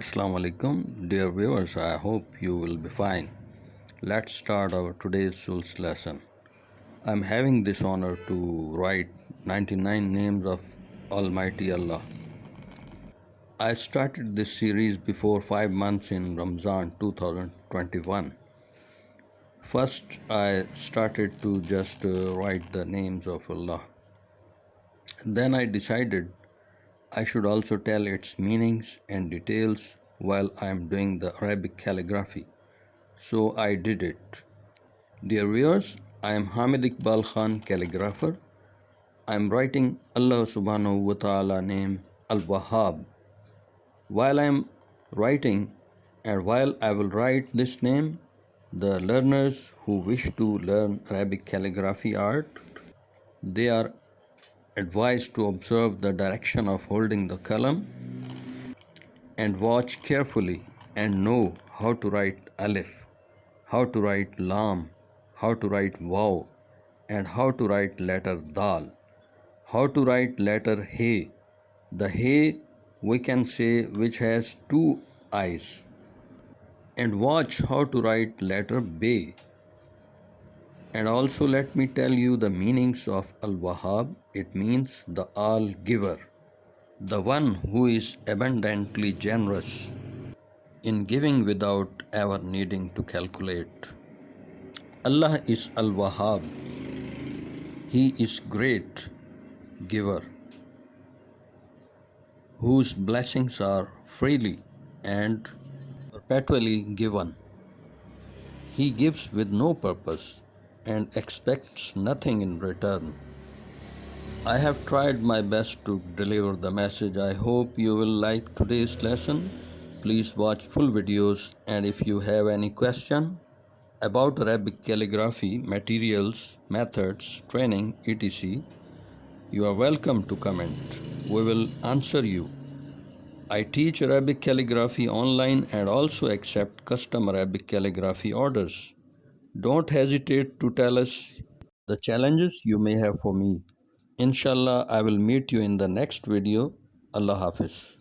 Assalamu alaikum, dear viewers. I hope you will be fine. Let's start our today's Sul's lesson. I'm having this honor to write 99 names of Almighty Allah. I started this series before 5 months in Ramzan 2021. First, I started to just write the names of Allah. Then I decided I should also tell its meanings and details while I am doing the Arabic calligraphy. So I did it. Dear viewers, I am Hamid Iqbal Khan, calligrapher. I am writing Allah subhanahu wa ta'ala name Al-Wahhab. While I am writing and while I will write this name, the learners who wish to learn Arabic calligraphy art, they are advised to observe the direction of holding the Qalam and watch carefully and know how to write Alif, how to write Lam, how to write Waw, and how to write letter Dal, how to write letter He. The He we can say which has two eyes. And watch how to write letter Be. And also let me tell you the meanings of Al-Wahhab. It means the all-giver, the one who is abundantly generous in giving without ever needing to calculate. Allah is Al-Wahhab. He is great giver, whose blessings are freely and perpetually given. He gives with no purpose and expects nothing in return. I have tried my best to deliver the message. I hope you will like today's lesson. Please watch full videos, and if you have any question about Arabic calligraphy, materials, methods, training, etc., you are welcome to comment. We will answer you. I teach Arabic calligraphy online and also accept custom Arabic calligraphy orders. Don't hesitate to tell us the challenges you may have for me. Inshallah, I will meet you in the next video. Allah Hafiz.